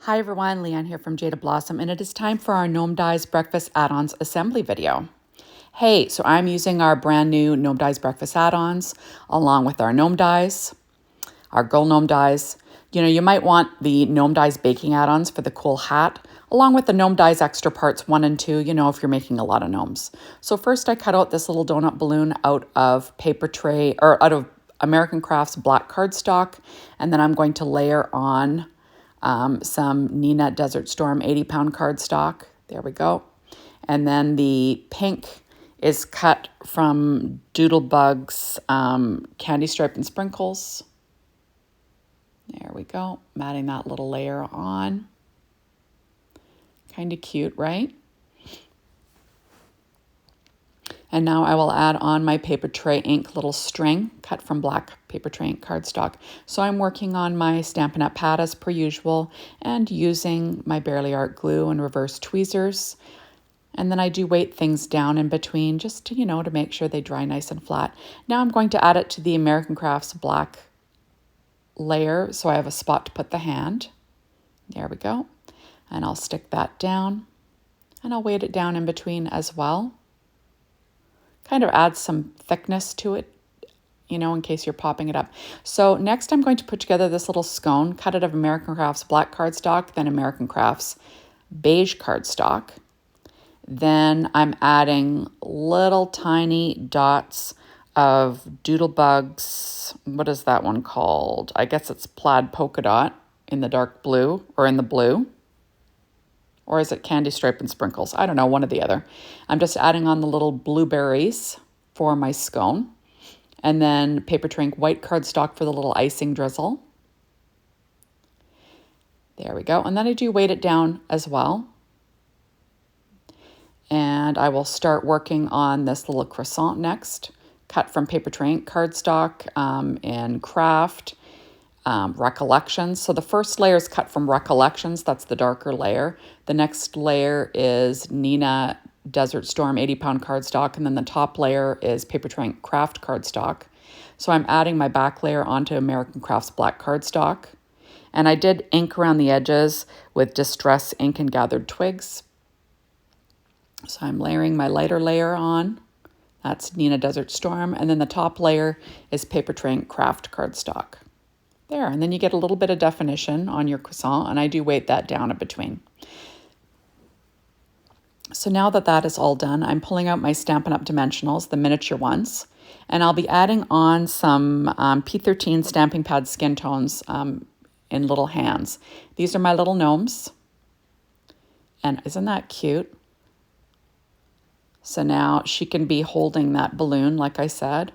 Hi everyone, Leanne here from Jaded Blossom, and it is time for our Gnome Dies Breakfast Add Ons Assembly video. Hey, so I'm using our brand new Gnome Dies Breakfast Add Ons along with our Gnome Dies, our Girl Gnome Dies. You know, you might want the Gnome Dies Baking Add Ons for the cool hat, along with the Gnome Dies Extra Parts 1 and 2, you know, if you're making a lot of gnomes. So first I cut out this little donut balloon out of paper tray, or out of American Crafts black cardstock, and then I'm going to layer on some Neenah Desert Storm 80-pound cardstock. There we go. And then the pink is cut from Doodlebug's Candy Stripe and Sprinkles. There we go. I'm adding that little layer on. Kind of cute, right? And now I will add on my paper tray ink little string cut from black paper tray ink cardstock. So I'm working on my Stampin' Up! Pad as per usual and using my Barely Art glue and reverse tweezers. And then I do weight things down in between just to, you know, to make sure they dry nice and flat. Now I'm going to add it to the American Crafts black layer so I have a spot to put the hand. There we go. And I'll stick that down and I'll weight it down in between as well. Kind of adds some thickness to it, you know, in case you're popping it up. So next I'm going to put together this little scone, cut it of American Crafts black cardstock, then American Crafts beige cardstock. Then I'm adding little tiny dots of Doodlebug's, what is that one called? I guess it's Plaid polka dot in the dark blue or in the blue. Or is it Candy Stripe and Sprinkles? I don't know, one or the other. I'm just adding on the little blueberries for my scone. And then paper tray ink white cardstock for the little icing drizzle. There we go. And then I do weight it down as well. And I will start working on this little croissant next, cut from paper tray ink cardstock in Kraft. Recollections. So the first layer is cut from Recollections. That's the darker layer. The next layer is Neenah Desert Storm 80-pound cardstock. And then the top layer is Paper Tray Ink Kraft cardstock. So I'm adding my back layer onto American Crafts black cardstock. And I did ink around the edges with Distress ink and gathered twigs. So I'm layering my lighter layer on. That's Neenah Desert Storm. And then the top layer is Paper Tray Ink Kraft cardstock. There, and then you get a little bit of definition on your croissant, and I do weight that down in between. So now that that is all done, I'm pulling out my Stampin' Up! Dimensionals, the miniature ones, and I'll be adding on some P13 stamping pad skin tones in little hands. These are my little gnomes, and isn't that cute? So now she can be holding that balloon, like I said.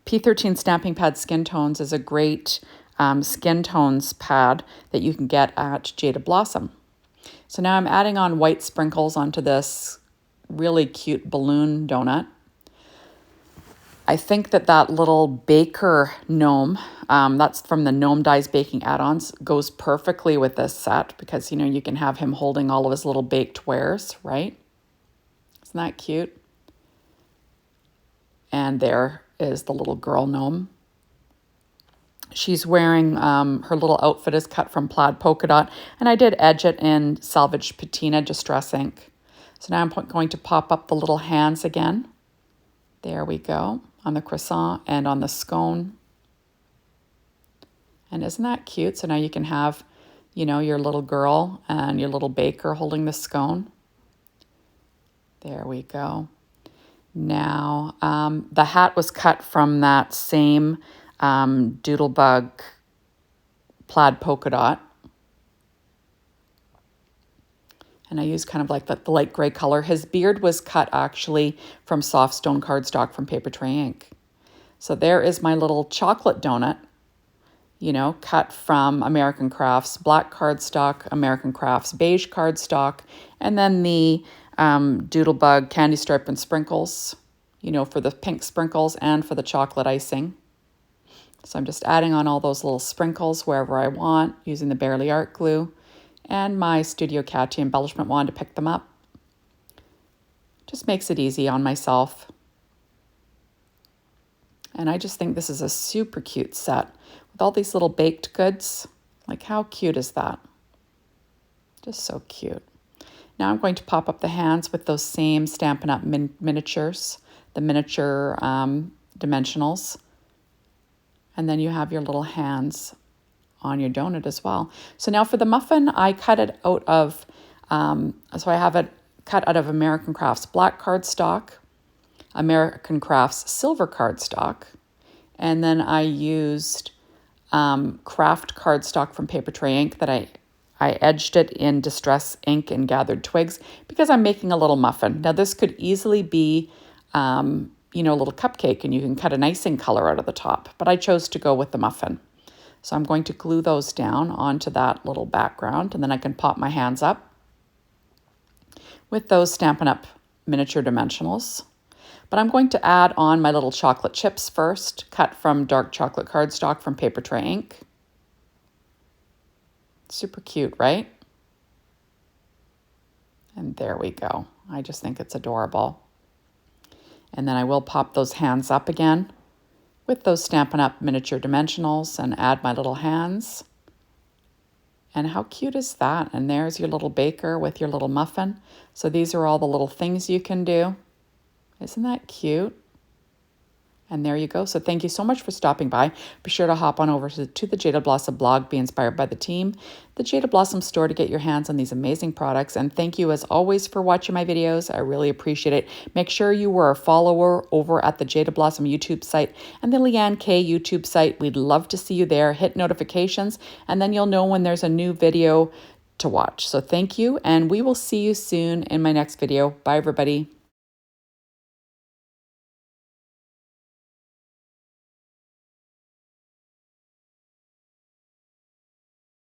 P13 Stamping Pad Skin Tones is a great skin tones pad that you can get at Jaded Blossom. So now I'm adding on white sprinkles onto this really cute balloon donut. I think that that little baker gnome, that's from the Gnome Dies Baking Add Ons, goes perfectly with this set because, you know, you can have him holding all of his little baked wares, right? Isn't that cute? And there is the little girl gnome. She's wearing, her little outfit is cut from Plaid polka dot, and I did edge it in Salvaged Patina Distress ink. So now I'm going to pop up the little hands again. There we go, on the croissant and on the scone. And isn't that cute? So now you can have, you know, your little girl and your little baker holding the scone. There we go. Now, the hat was cut from that same Doodlebug Plaid polka dot. And I used kind of like the light gray color. His beard was cut actually from soft stone cardstock from paper tray ink. So there is my little chocolate donut, you know, cut from American Crafts black cardstock, American Crafts beige cardstock, and then the Doodlebug-Candy Stripe and Sprinkles, you know, for the pink sprinkles and for the chocolate icing. So I'm just adding on all those little sprinkles wherever I want using the Barely Art glue and my Studio Catty embellishment wand to pick them up. Just makes it easy on myself. And I just think this is a super cute set with all these little baked goods. Like, how cute is that? Just so cute. Now I'm going to pop up the hands with those same Stampin' Up! Miniatures, the miniature dimensionals. And then you have your little hands on your donut as well. So now for the muffin, I cut it out of, so I have it cut out of American Crafts black cardstock, American Crafts silver cardstock, and then I used Kraft cardstock from Paper Tray Ink that I edged it in Distress ink and gathered twigs because I'm making a little muffin. Now this could easily be, you know, a little cupcake, and you can cut an icing color out of the top, but I chose to go with the muffin. So I'm going to glue those down onto that little background, and then I can pop my hands up with those Stampin' Up! Miniature dimensionals. But I'm going to add on my little chocolate chips first, cut from dark chocolate cardstock from Paper Tray Ink. Super cute, right? And there we go. I just think it's adorable. And then I will pop those hands up again with those Stampin' Up! Miniature dimensionals and add my little hands. And how cute is that? And there's your little baker with your little muffin. So these are all the little things you can do. Isn't that cute? And there you go. So thank you so much for stopping by. Be sure to hop on over to the Jaded Blossom blog, be inspired by the team, the Jaded Blossom store to get your hands on these amazing products. And thank you as always for watching my videos. I really appreciate it. Make sure you were a follower over at the Jaded Blossom YouTube site and the Leanne K YouTube site. We'd love to see you there. Hit notifications, and then you'll know when there's a new video to watch. So thank you, and we will see you soon in my next video. Bye, everybody.